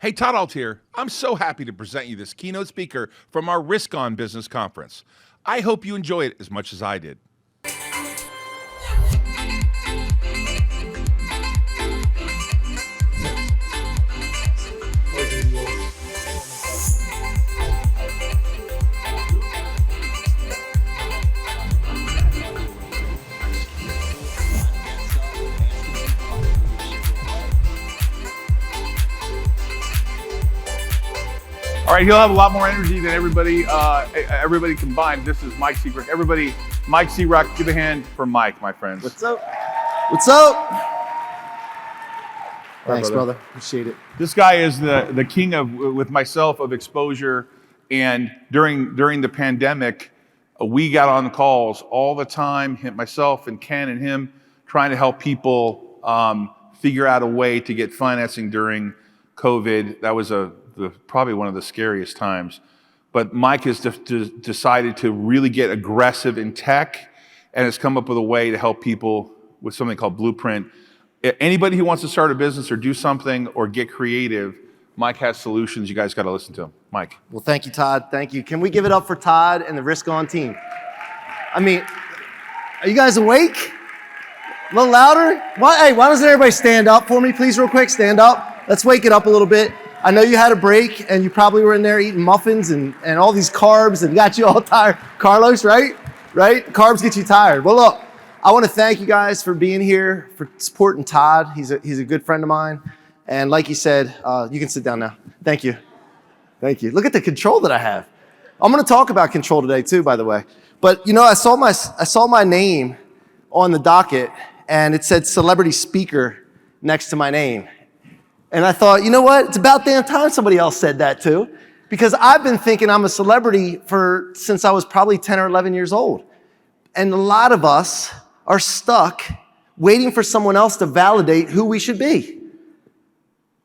Hey, Todd Ault here. I'm so happy to present you this keynote speaker from our Risk On Business Conference. I hope you enjoy it as much as I did. All right, he'll have a lot more energy than everybody combined. This is Mike C-Roc. Everybody, Mike C-Roc, give a hand for Mike, my friends. What's up? What's up? Thanks, brother. Appreciate it. This guy is the king of, with myself, of exposure. And during the pandemic, we got on calls all the time, myself and Ken and him, trying to help people figure out a way to get financing during COVID. That was probably one of the scariest times. But Mike has decided to really get aggressive in tech and has come up with a way to help people with something called Blueprint. Anybody who wants to start a business or do something or get creative, Mike has solutions. You guys got to listen to him. Mike. Well, thank you, Todd. Thank you. Can we give it up for Todd and the Risk On team? I mean, are you guys awake? A little louder? Why doesn't everybody stand up for me, please, real quick? Stand up. Let's wake it up a little bit. I know you had a break and you probably were in there eating muffins and all these carbs and got you all tired. Carlos, right? Right? Carbs get you tired. Well, look, I want to thank you guys for being here, for supporting Todd. He's a good friend of mine. And like he said, you can sit down now. Thank you. Thank you. Look at the control that I have. I'm going to talk about control today too, by the way. But you know, I saw my name on the docket and it said celebrity speaker next to my name. And I thought, you know what? It's about damn time somebody else said that too. Because I've been thinking I'm a celebrity since I was probably 10 or 11 years old. And a lot of us are stuck waiting for someone else to validate who we should be.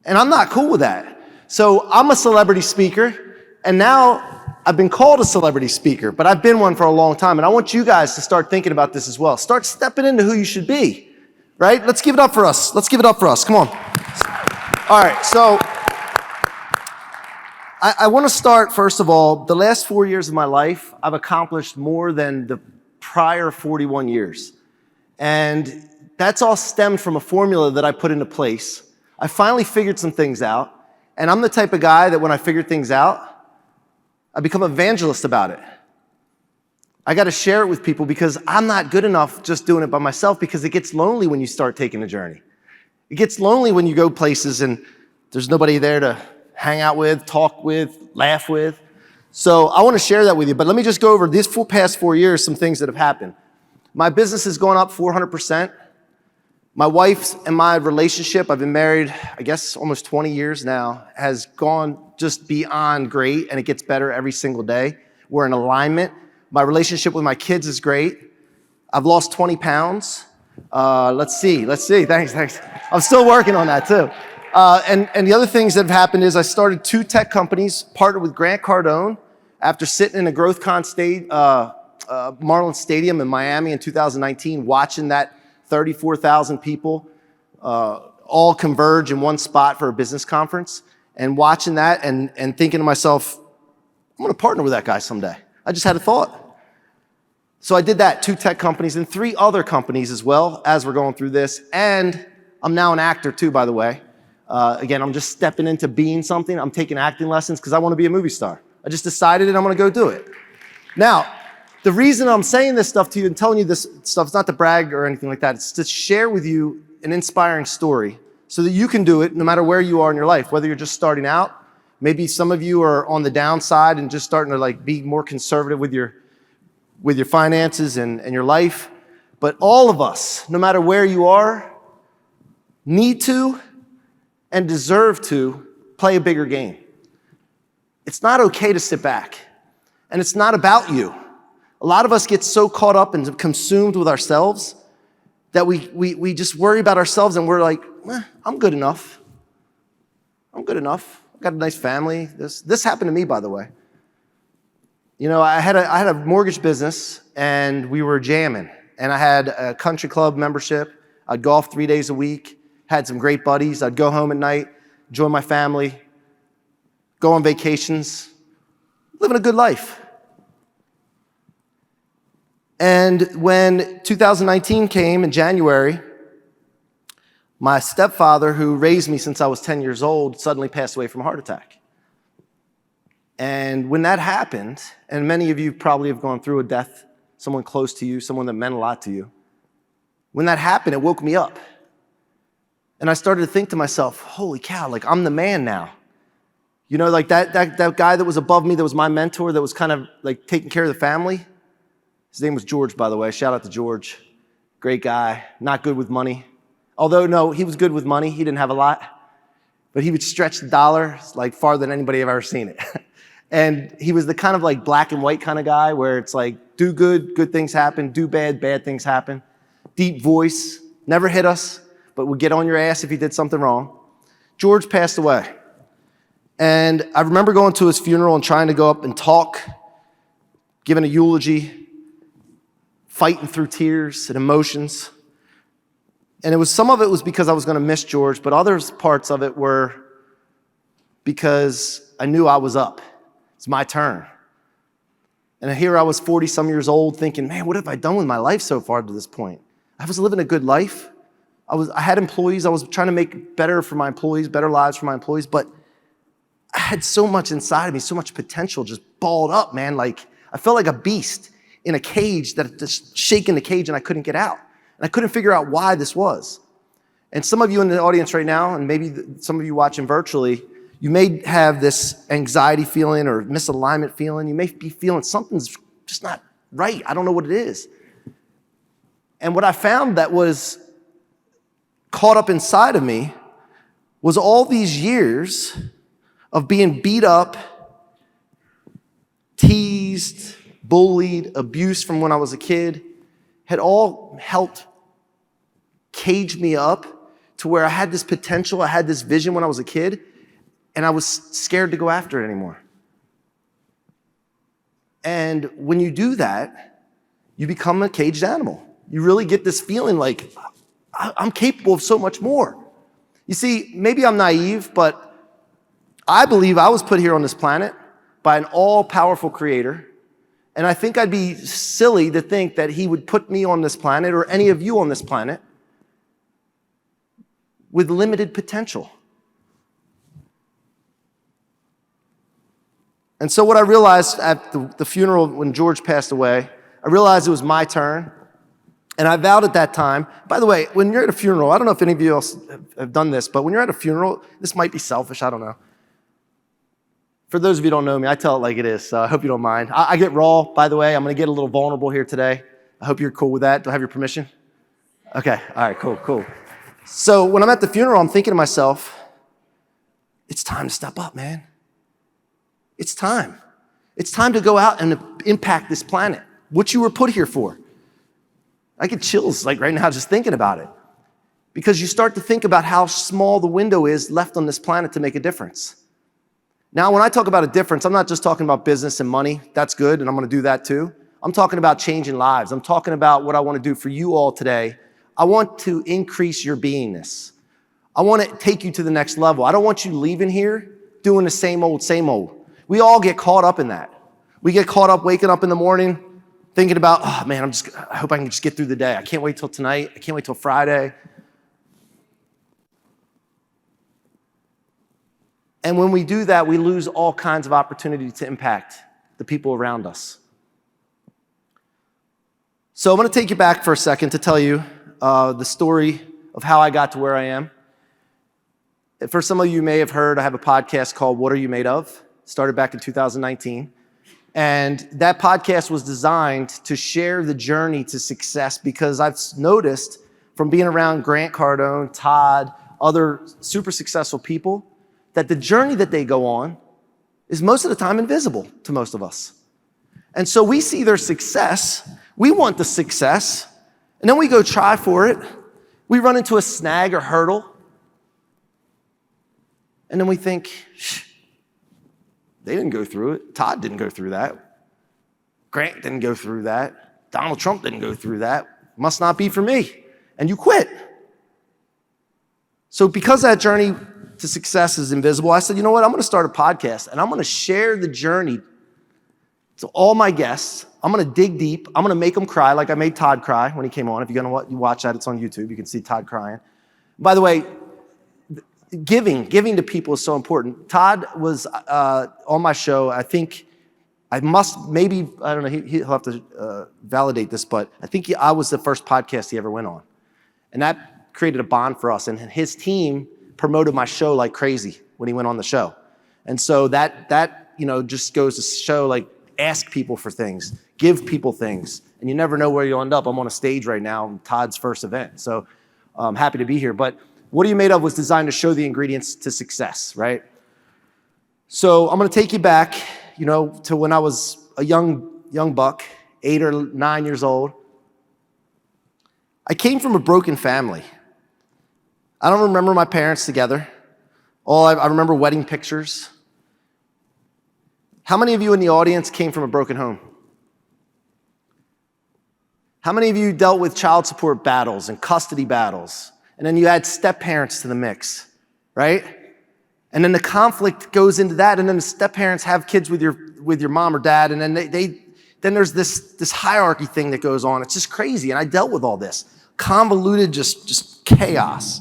And I'm not cool with that. So I'm a celebrity speaker, and now I've been called a celebrity speaker, but I've been one for a long time. And I want you guys to start thinking about this as well. Start stepping into who you should be, right? Let's give it up for us. Let's give it up for us. Come on. All right, so I want to start, first of all, the last 4 years of my life, I've accomplished more than the prior 41 years. And that's all stemmed from a formula that I put into place. I finally figured some things out, and I'm the type of guy that when I figure things out, I become an evangelist about it. I got to share it with people because I'm not good enough just doing it by myself, because it gets lonely when you start taking a journey. It gets lonely when you go places and there's nobody there to hang out with, talk with, laugh with. So I want to share that with you, but let me just go over these past 4 years, some things that have happened. My business has gone up 400%. My wife and my relationship, I've been married, I guess, almost 20 years now, has gone just beyond great, and it gets better every single day. We're in alignment. My relationship with my kids is great. I've lost 20 pounds. Let's see. Thanks. I'm still working on that too. And the other things that have happened is I started 2 tech companies, partnered with Grant Cardone after sitting in a GrowthCon Marlins Stadium in Miami in 2019, watching that 34,000 people all converge in one spot for a business conference, and watching that and thinking to myself, I'm going to partner with that guy someday. I just had a thought. So I did that, 2 tech companies and 3 other companies as well as we're going through this. And I'm now an actor too, by the way. Again, I'm just stepping into being something. I'm taking acting lessons because I want to be a movie star. I just decided and I'm going to go do it. Now, the reason I'm saying this stuff to you and telling you this stuff is not to brag or anything like that. It's to share with you an inspiring story so that you can do it no matter where you are in your life, whether you're just starting out. Maybe some of you are on the downside and just starting to be more conservative with your finances and your life. But all of us, no matter where you are, need to and deserve to play a bigger game. It's not okay to sit back, and it's not about you. A lot of us get so caught up and consumed with ourselves that we just worry about ourselves, and we're like, I'm good enough. I've got a nice family. This happened to me, by the way. You know, I had a mortgage business, and we were jamming, and I had a country club membership. I'd golf 3 days a week, had some great buddies. I'd go home at night, join my family, go on vacations, living a good life. And when 2019 came in January, my stepfather, who raised me since I was 10 years old, suddenly passed away from a heart attack. And when that happened, and many of you probably have gone through a death, someone close to you, someone that meant a lot to you, when that happened, it woke me up. And I started to think to myself, holy cow, like I'm the man now. You know, like that guy that was above me, that was my mentor, that was kind of like taking care of the family. His name was George, by the way. Shout out to George. Great guy, not good with money. Although, no, he was good with money. He didn't have a lot. But he would stretch the dollar like farther than anybody have ever seen it. And he was the kind of like black and white kind of guy where it's like, do good, good things happen. Do bad, bad things happen. Deep voice, never hit us, but would get on your ass if you did something wrong. George passed away. And I remember going to his funeral and trying to go up and talk, giving a eulogy, fighting through tears and emotions. And some of it was because I was going to miss George, but other parts of it were because I knew I was up. It's my turn. And here I was 40-some years old thinking, man, what have I done with my life so far to this point? I was living a good life. I had employees. I was trying to make better for my employees, better lives for my employees, but I had so much inside of me, so much potential just balled up, man. Like I felt like a beast in a cage that just shaking the cage and I couldn't get out. And I couldn't figure out why this was. And some of you in the audience right now, and maybe some of you watching virtually, you may have this anxiety feeling or misalignment feeling. You may be feeling something's just not right. I don't know what it is. And what I found that was caught up inside of me was all these years of being beat up, teased, bullied, abused from when I was a kid, had all helped cage me up to where I had this potential, I had this vision when I was a kid, and I was scared to go after it anymore. And when you do that, you become a caged animal. You really get this feeling like, I'm capable of so much more. You see, maybe I'm naive, but I believe I was put here on this planet by an all-powerful creator. And I think I'd be silly to think that he would put me on this planet or any of you on this planet with limited potential. And so what I realized at the funeral when George passed away, I realized it was my turn. And I vowed at that time, by the way, when you're at a funeral, I don't know if any of you else have done this, but when you're at a funeral, this might be selfish, I don't know. For those of you who don't know me, I tell it like it is, so I hope you don't mind. I get raw, by the way. I'm going to get a little vulnerable here today. I hope you're cool with that. Do I have your permission? Okay, all right, cool. So when I'm at the funeral, I'm thinking to myself, it's time to step up, man. It's time. It's time to go out and impact this planet, what you were put here for. I get chills like right now just thinking about it. Because you start to think about how small the window is left on this planet to make a difference. Now, when I talk about a difference, I'm not just talking about business and money. That's good, and I'm going to do that too. I'm talking about changing lives. I'm talking about what I want to do for you all today. I want to increase your beingness. I want to take you to the next level. I don't want you leaving here doing the same old, same old. We all get caught up in that. We get caught up waking up in the morning thinking about, oh man, I hope I can just get through the day. I can't wait till tonight. I can't wait till Friday. And when we do that, we lose all kinds of opportunity to impact the people around us. So I'm going to take you back for a second to tell you the story of how I got to where I am. For some of you may have heard, I have a podcast called What Are You Made Of? Started back in 2019. And that podcast was designed to share the journey to success because I've noticed from being around Grant Cardone, Todd, other super successful people, that the journey that they go on is most of the time invisible to most of us. And so we see their success, we want the success, and then we go try for it. We run into a snag or hurdle, and then we think, they didn't go through it. Todd didn't go through that. Grant didn't go through that. Donald Trump didn't go through that. Must not be for me. And you quit. So because that journey to success is invisible. I said, you know what? I'm going to start a podcast, and I'm going to share the journey to all my guests. I'm going to dig deep. I'm going to make them cry like I made Todd cry when he came on. If you're going to watch that, it's on YouTube. You can see Todd crying. By the way, giving to people is so important. Todd was on my show. I think I don't know, he'll have to validate this, but I think I was the first podcast he ever went on. And that created a bond for us. And his team promoted my show like crazy when he went on the show. And so that just goes to show, like, ask people for things, give people things, and you never know where you'll end up. I'm on a stage right now, Todd's first event. So I'm happy to be here. But What Are You Made Of was designed to show the ingredients to success, right? So I'm going to take you back, to when I was a young buck, 8 or 9 years old. I came from a broken family. I don't remember my parents together. I remember wedding pictures. How many of you in the audience came from a broken home? How many of you dealt with child support battles and custody battles? And then you add step-parents to the mix, right? And then the conflict goes into that, and then the step-parents have kids with your mom or dad, and then then there's this hierarchy thing that goes on. It's just crazy, and I dealt with all this. Convoluted, just chaos.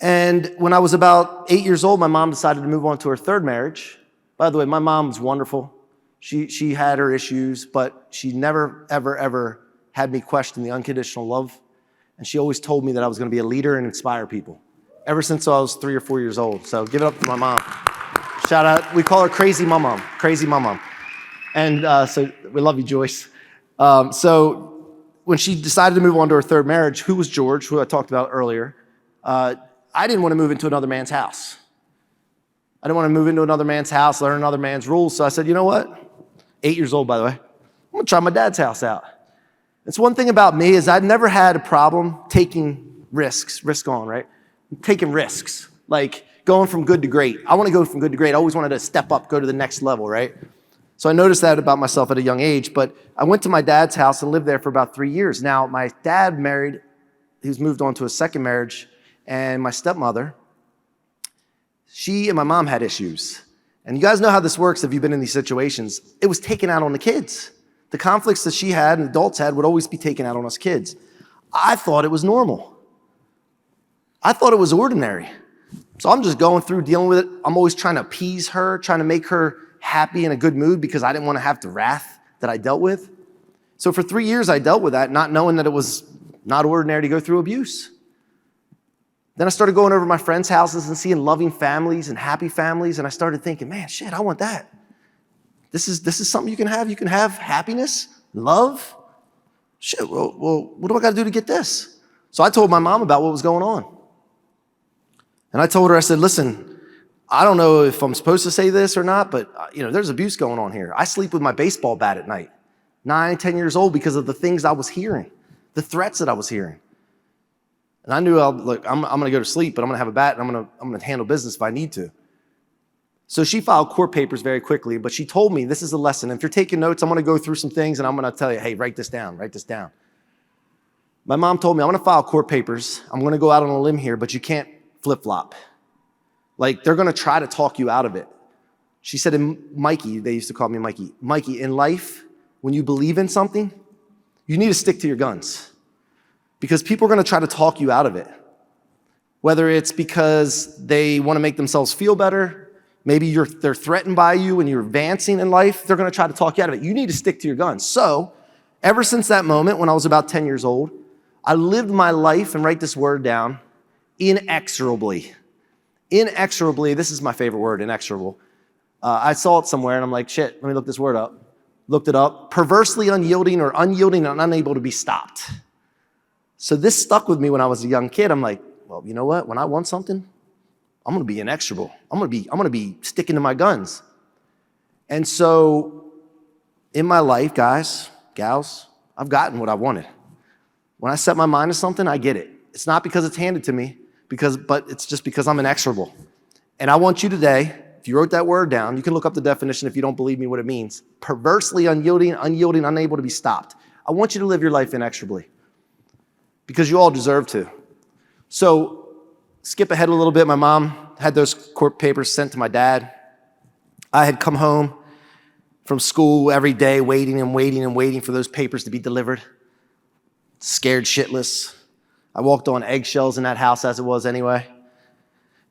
And when I was about 8 years old, my mom decided to move on to her third marriage. By the way, my mom's wonderful. She had her issues, but she never, ever, ever had me question the unconditional love. And she always told me that I was going to be a leader and inspire people. Ever since I was 3 or 4 years old. So give it up to my mom. Shout out. We call her Crazy Mom. Crazy Mom. And so we love you, Joyce. So when she decided to move on to her third marriage, who was George, who I talked about earlier, I didn't want to move into another man's house. I didn't want to move into another man's house, learn another man's rules. So I said, you know what? 8 years old, by the way. I'm going to try my dad's house out. It's one thing about me is I've never had a problem taking risks, risk on, right? Taking risks, like going from good to great. I want to go from good to great. I always wanted to step up, go to the next level, right? So I noticed that about myself at a young age, but I went to my dad's house and lived there for about 3 years. Now, my dad married, he's moved on to a second marriage, and my stepmother, she and my mom had issues. And you guys know how this works if you've been in these situations. It was taken out on the kids. The conflicts that she had and adults had would always be taken out on us kids. I thought it was normal. I thought it was ordinary. So I'm just going through dealing with it. I'm always trying to appease her, trying to make her happy in a good mood because I didn't want to have the wrath that I dealt with. So for 3 years, I dealt with that, not knowing that it was not ordinary to go through abuse. Then I started going over to my friends' houses and seeing loving families and happy families, and I started thinking, man, shit, I want that. This is something you can have. You can have happiness, love. Shit, well, what do I got to do to get this? So I told my mom about what was going on. And I told her, I said, listen, I don't know if I'm supposed to say this or not, but there's abuse going on here. I sleep with my baseball bat at night, 9, 10 years old, because of the things I was hearing, the threats that I was hearing. And I knew, I'm going to go to sleep, but I'm going to have a bat, and I'm going to handle business if I need to. So she filed court papers very quickly, but she told me, this is a lesson. If you're taking notes, I'm going to go through some things, and I'm going to tell you, hey, write this down, write this down. My mom told me, I'm going to file court papers. I'm going to go out on a limb here, but you can't flip-flop. Like, they're going to try to talk you out of it. She said, Mikey, they used to call me Mikey. Mikey, in life, when you believe in something, you need to stick to your guns. Because people are going to try to talk you out of it. Whether it's because they want to make themselves feel better, maybe they're threatened by you and you're advancing in life, they're going to try to talk you out of it. You need to stick to your guns. So, ever since that moment when I was about 10 years old, I lived my life, and write this word down, inexorably. Inexorably, this is my favorite word, inexorable. I saw it somewhere and I'm like, shit, let me look this word up. Looked it up. Perversely unyielding or unyielding and unable to be stopped. So this stuck with me when I was a young kid. I'm like, well, you know what? When I want something, I'm going to be inexorable. I'm going to be sticking to my guns. And so in my life, guys, gals, I've gotten what I wanted. When I set my mind to something, I get it. It's not because it's handed to me, but it's just because I'm inexorable. And I want you today, if you wrote that word down, you can look up the definition if you don't believe me what it means. Perversely unyielding, unable to be stopped. I want you to live your life inexorably because you all deserve to. So skip ahead a little bit. My mom had those court papers sent to my dad. I had come home from school every day waiting and waiting and waiting for those papers to be delivered. Scared shitless. I walked on eggshells in that house as it was anyway.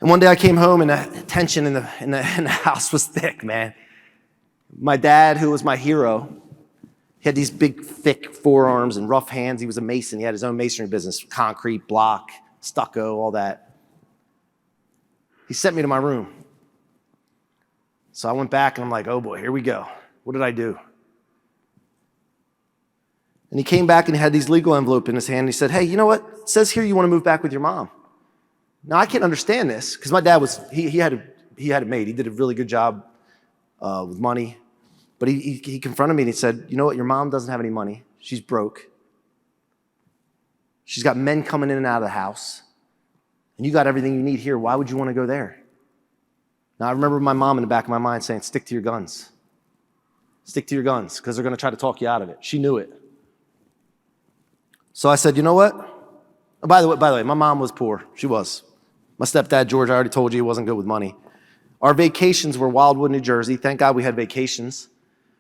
And one day I came home and the tension in the house was thick, man. My dad, who was my hero, he had these big, thick forearms and rough hands. He was a mason. He had his own masonry business, concrete, block, stucco, all that. He sent me to my room. So I went back and I'm like, oh boy, here we go. What did I do? And he came back and he had these legal envelope in his hand. And he said, hey, you know what? It says here you want to move back with your mom. Now I can't understand this because my dad was, he had it made. He did a really good job with money. But he confronted me and he said, you know what? Your mom doesn't have any money. She's broke. She's got men coming in and out of the house. And you got everything you need here. Why would you want to go there? Now I remember my mom in the back of my mind saying, stick to your guns. Stick to your guns because they're going to try to talk you out of it. She knew it. So I said, you know what? By the way, my mom was poor. She was. My stepdad, George, I already told you he wasn't good with money. Our vacations were Wildwood, New Jersey. Thank God we had vacations.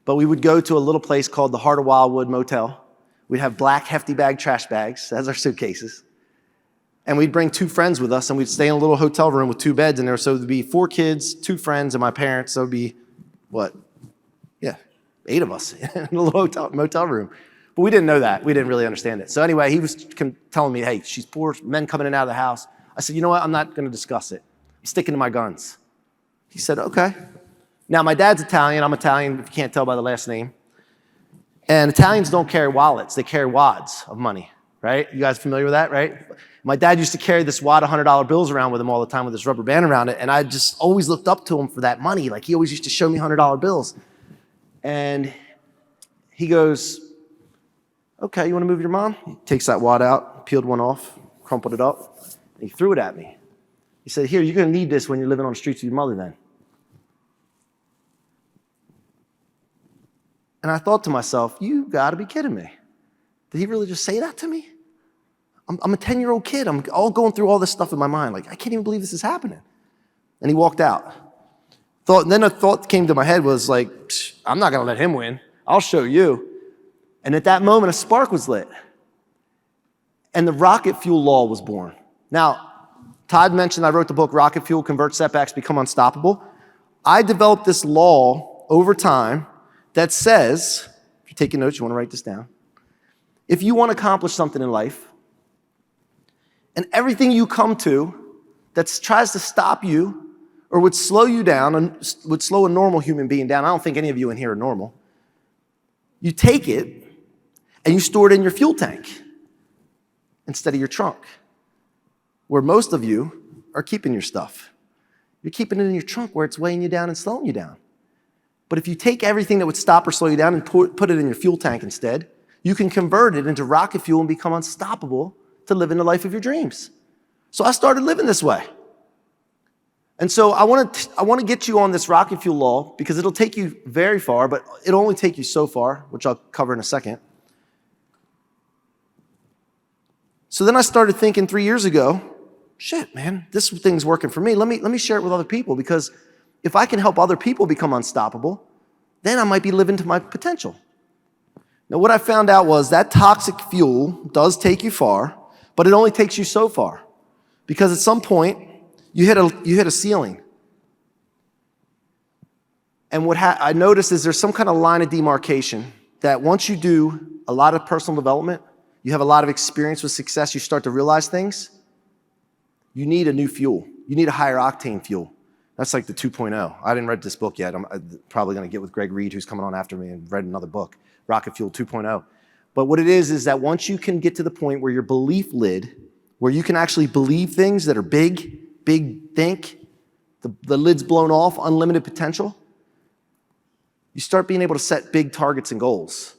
But we would go to a little place called the Heart of Wildwood Motel. We'd have black hefty bag trash bags as our suitcases. And we'd bring 2 friends with us, and we'd stay in a little hotel room with 2 beds in there. So it would be 4 kids, 2 friends, and my parents. So it would be, 8 of us in a little motel room. But we didn't know that. We didn't really understand it. So anyway, he was telling me, hey, she's poor, men coming in and out of the house. I said, you know what? I'm not going to discuss it. I'm sticking to my guns. He said, okay. Now, my dad's Italian. I'm Italian, if you can't tell by the last name. And Italians don't carry wallets. They carry wads of money, right? You guys familiar with that, right? My dad used to carry this wad of $100 bills around with him all the time with this rubber band around it. And I just always looked up to him for that money. Like, he always used to show me $100 bills. And he goes, okay, you want to move your mom? He takes that wad out, peeled one off, crumpled it up, and he threw it at me. He said, here, you're going to need this when you're living on the streets with your mother then. And I thought to myself, you got to be kidding me. Did he really just say that to me? I'm a 10-year-old kid. I'm all going through all this stuff in my mind. Like, I can't even believe this is happening. And he walked out. Then a thought came to my head was like, I'm not going to let him win. I'll show you. And at that moment, a spark was lit. And the rocket fuel law was born. Now, Todd mentioned I wrote the book, Rocket Fuel, Convert Setbacks, Become Unstoppable. I developed this law over time that says, if you're taking notes, you want to write this down. If you want to accomplish something in life, and everything you come to that tries to stop you or would slow you down and would slow a normal human being down, I don't think any of you in here are normal, you take it and you store it in your fuel tank instead of your trunk, where most of you are keeping your stuff. You're keeping it in your trunk where it's weighing you down and slowing you down. But if you take everything that would stop or slow you down and put it in your fuel tank instead, you can convert it into rocket fuel and become unstoppable to live in the life of your dreams. So I started living this way. And so I want to get you on this rocket fuel law because it'll take you very far, but it'll only take you so far, which I'll cover in a second. So then I started thinking 3 years ago, shit, man, this thing's working for me. Let me share it with other people because if I can help other people become unstoppable, then I might be living to my potential. Now, what I found out was that toxic fuel does take you far, but it only takes you so far because at some point you hit a ceiling. And what I noticed is there's some kind of line of demarcation that once you do a lot of personal development, you have a lot of experience with success, you start to realize things, you need a new fuel. You need a higher octane fuel. That's like the 2.0. I didn't read this book yet. I'm probably going to get with Greg Reed, who's coming on after me, and read another book, Rocket Fuel 2.0. But what it is that once you can get to the point where your belief lid, where you can actually believe things that are big think, the lid's blown off, unlimited potential, you start being able to set big targets and goals.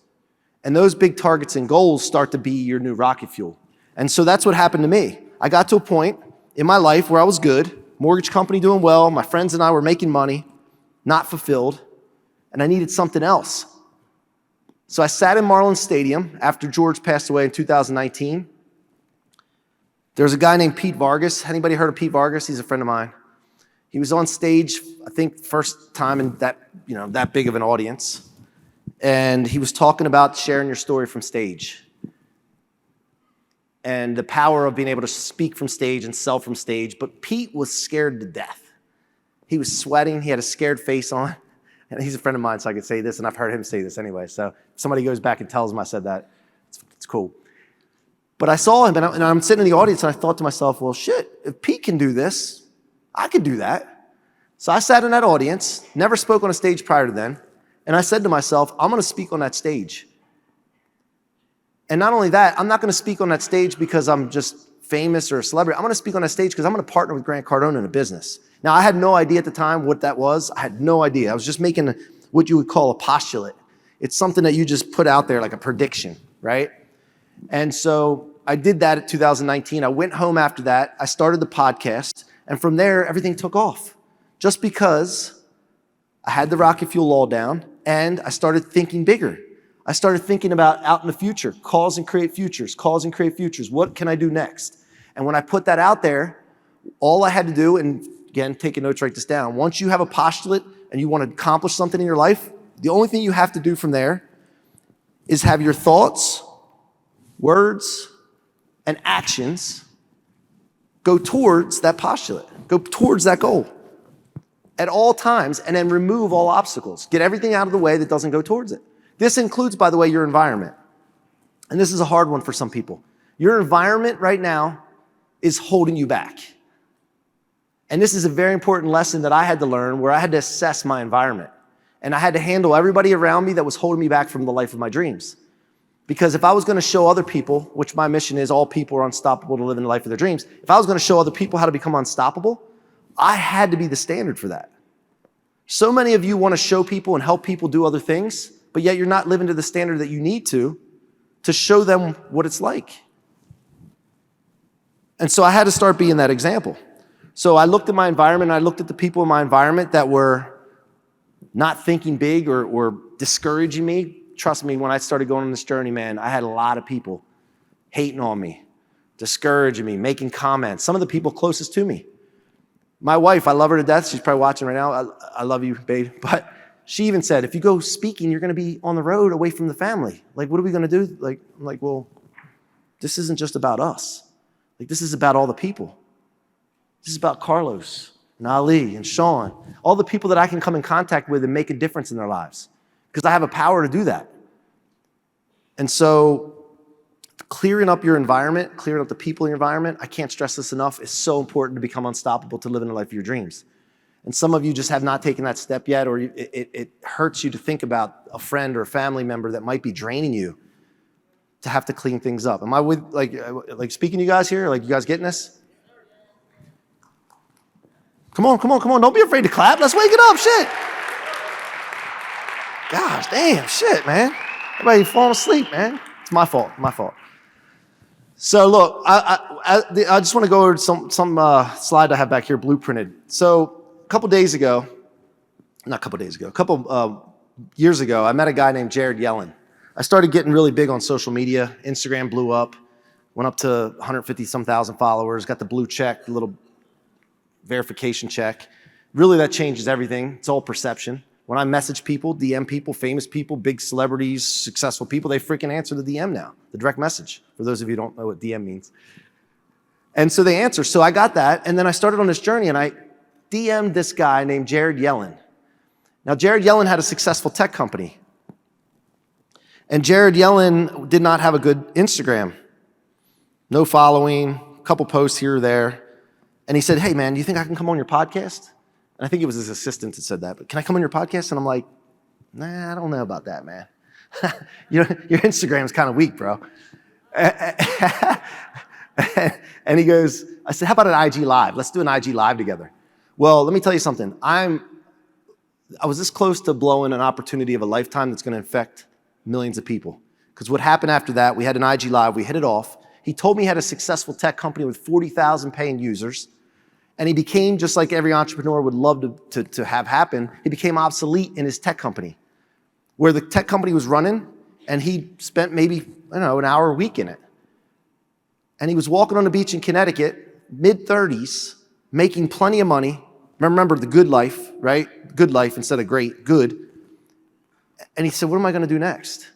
And those big targets and goals start to be your new rocket fuel. And so that's what happened to me. I got to a point in my life where I was good, mortgage company doing well, my friends and I were making money, not fulfilled, and I needed something else. So I sat in Marlins Stadium after George passed away in 2019, There's a guy named Pete Vargas. Anybody heard of Pete Vargas? He's a friend of mine. He was on stage, I think, first time in that big of an audience. And he was talking about sharing your story from stage and the power of being able to speak from stage and sell from stage. But Pete was scared to death. He was sweating. He had a scared face on. And he's a friend of mine, so I could say this, and I've heard him say this anyway. So if somebody goes back and tells him I said that, it's cool. But I saw him, and I'm sitting in the audience, and I thought to myself, well, shit, if Pete can do this, I could do that. So I sat in that audience, never spoke on a stage prior to then, and I said to myself, I'm going to speak on that stage. And not only that, I'm not going to speak on that stage because I'm just famous or a celebrity. I'm going to speak on that stage because I'm going to partner with Grant Cardone in a business. Now, I had no idea at the time what that was. I had no idea. I was just making what you would call a postulate. It's something that you just put out there like a prediction, right? And so I did that in 2019. I went home after that. I started the podcast. And from there, everything took off. Just because I had the rocket fuel law down and I started thinking bigger. I started thinking about out in the future, cause and create futures, cause and create futures. What can I do next? And when I put that out there, all I had to do, and again, take a note, write this down. Once you have a postulate and you want to accomplish something in your life, the only thing you have to do from there is have your thoughts, words, and actions go towards that postulate, go towards that goal at all times, and then remove all obstacles. Get everything out of the way that doesn't go towards it. This includes, by the way, your environment. And this is a hard one for some people. Your environment right now is holding you back. And this is a very important lesson that I had to learn, where I had to assess my environment. And I had to handle everybody around me that was holding me back from the life of my dreams. Because if I was going to show other people, which my mission is all people are unstoppable to live in the life of their dreams, if I was going to show other people how to become unstoppable, I had to be the standard for that. So many of you want to show people and help people do other things, but yet you're not living to the standard that you need to show them what it's like. And so I had to start being that example. So I looked at my environment, and I looked at the people in my environment that were not thinking big or discouraging me. Trust me, when I started going on this journey, man, I had a lot of people hating on me, discouraging me, making comments, some of the people closest to me. My wife, I love her to death. She's probably watching right now. I love you, babe. But she even said, if you go speaking, you're going to be on the road away from the family. Like, what are we going to do? I'm like, well, this isn't just about us. Like, this is about all the people. This is about Carlos and Ali and Sean, all the people that I can come in contact with and make a difference in their lives, because I have a power to do that. And so clearing up your environment, clearing up the people in your environment, I can't stress this enough, is so important to become unstoppable, to live in the life of your dreams. And some of you just have not taken that step yet, or it hurts you to think about a friend or a family member that might be draining you to have to clean things up. Am I with, like speaking to you guys here? Like, you guys getting this? Come on. Don't be afraid to clap. Let's wake it up. Shit. Gosh, damn, shit, man. Everybody falling asleep, man. It's my fault. So look, I just want to go over some slide I have back here, Blooprinted. So a couple years ago, I met a guy named Jared Yellen. I started getting really big on social media. Instagram blew up, went up to 150-some thousand followers, got the blue check, the little verification check. Really, that changes everything. It's all perception. When I message people, DM people, famous people, big celebrities, successful people, they freaking answer the DM now, the direct message, for those of you who don't know what DM means. And so they answer. So I got that, and then I started on this journey, and I DM'd this guy named Jared Yellen. Now, Jared Yellen had a successful tech company. And Jared Yellen did not have a good Instagram. No following, a couple posts here or there. And he said, hey, man, do you think I can come on your podcast? And I think it was his assistant that said that. But can I come on your podcast? And I'm like, nah, I don't know about that, man. Your Instagram's kind of weak, bro. And he goes, I said, how about an IG Live? Let's do an IG Live together. Well, let me tell you something. I was this close to blowing an opportunity of a lifetime that's going to affect millions of people. Because what happened after that, we had an IG Live, we hit it off. He told me he had a successful tech company with 40,000 paying users. And he became, just like every entrepreneur would love to have happen, he became obsolete in his tech company, where the tech company was running, and he spent maybe, an hour a week in it. And he was walking on the beach in Connecticut, mid-30s, making plenty of money. Remember the good life, right? Good life instead of great, good. And he said, what am I going to do next?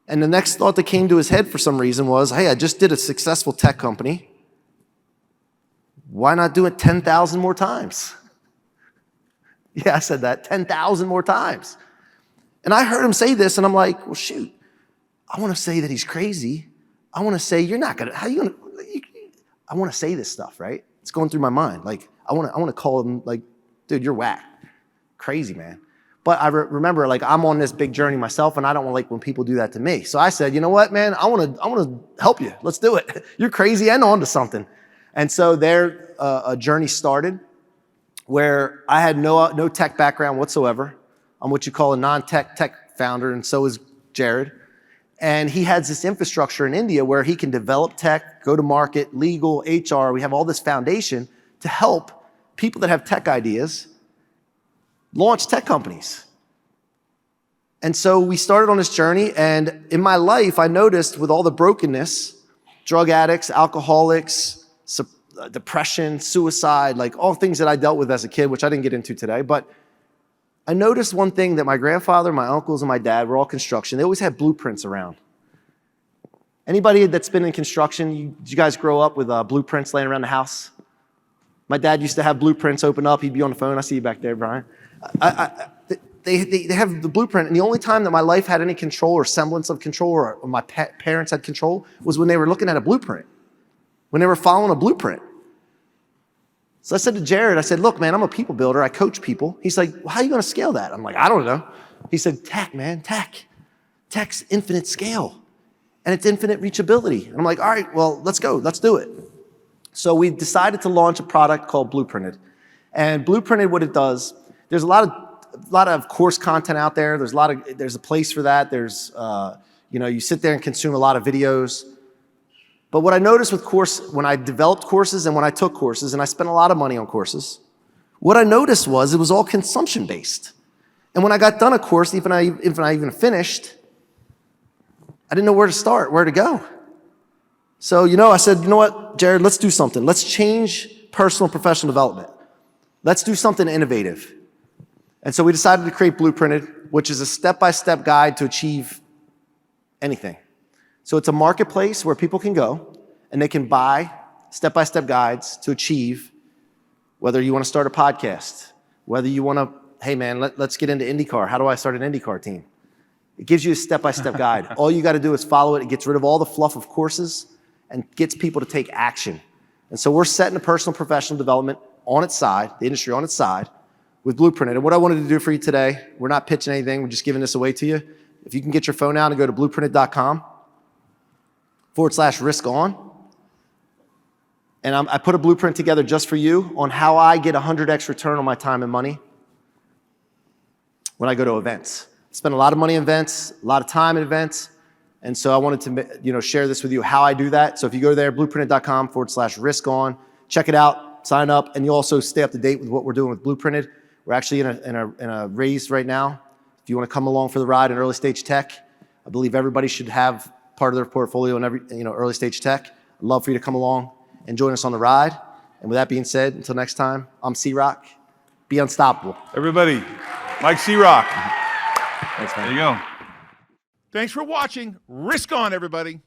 And the next thought that came to his head for some reason was, hey, I just did a successful tech company. Why not do it 10,000 more times? Yeah, I said that, 10,000 more times. And I heard him say this, and I'm like, well, shoot, I want to say that he's crazy. I want to say, you're not going to, how are you going to, I want to say this stuff, right? It's going through my mind. Like, I want to call him like, dude, you're whack. Crazy, man. But I remember, like, I'm on this big journey myself, and I don't want like when people do that to me. So I said, you know what, man? I want to help you. Let's do it. You're crazy and on to something. And so there, a journey started where I had no tech background whatsoever. I'm what you call a non-tech founder, and so is Jared. And he has this infrastructure in India where he can develop tech, go to market, legal, HR. We have all this foundation to help people that have tech ideas launch tech companies. And so we started on this journey, and in my life, I noticed with all the brokenness, drug addicts, alcoholics, depression, suicide, like all things that I dealt with as a kid, which I didn't get into today, but I noticed one thing, that my grandfather, my uncles, and my dad were all construction. They always had blueprints around. Anybody that's been in construction, did you guys grow up with blueprints laying around the house? My dad used to have blueprints open up. He'd be on the phone. I see you back there, Brian. They have the blueprint, and the only time that my life had any control or semblance of control, or my parents had control, was when they were looking at a blueprint, when they were following a blueprint. So I said to Jared, I said, look, man, I'm a people builder. I coach people. He's like, well, how are you going to scale that? I'm like, I don't know. He said, tech, man, tech. Tech's infinite scale, and it's infinite reachability. And I'm like, all right, well, let's go. Let's do it. So we decided to launch a product called Blooprinted. And Blooprinted, what it does, there's a lot of course content out there. There's a place for that. There's, you sit there and consume a lot of videos. But what I noticed with when I developed courses and when I took courses, and I spent a lot of money on courses, what I noticed was it was all consumption-based. And when I got done a course, if I even finished, I didn't know where to start, where to go. So, I said, you know what, Jared, let's do something. Let's change personal and professional development. Let's do something innovative. And so we decided to create Blooprinted, which is a step-by-step guide to achieve anything. So it's a marketplace where people can go and they can buy step-by-step guides to achieve, whether you want to start a podcast, whether you want to, hey man, let's get into IndyCar. How do I start an IndyCar team? It gives you a step-by-step guide. All you got to do is follow it. It gets rid of all the fluff of courses and gets people to take action. And so we're setting a personal and professional development on its side, the industry on its side, with Blooprinted. And what I wanted to do for you today, we're not pitching anything, we're just giving this away to you. If you can get your phone out and go to blooprinted.com/risk on. And I put a blueprint together just for you on how I get 100x return on my time and money when I go to events. I spend a lot of money in events, a lot of time in events. And so I wanted to share this with you, how I do that. So if you go there, blooprinted.com/risk on, check it out, sign up, and you also stay up to date with what we're doing with Blooprinted. We're actually in a raise right now. If you want to come along for the ride in early stage tech, I believe everybody should have part of their portfolio in every early stage tech. I'd love for you to come along and join us on the ride. And with that being said, until next time, I'm C-Roc. Be unstoppable. Everybody, Mike C-Roc. Thanks, man. There you go. Thanks for watching. Risk on, everybody.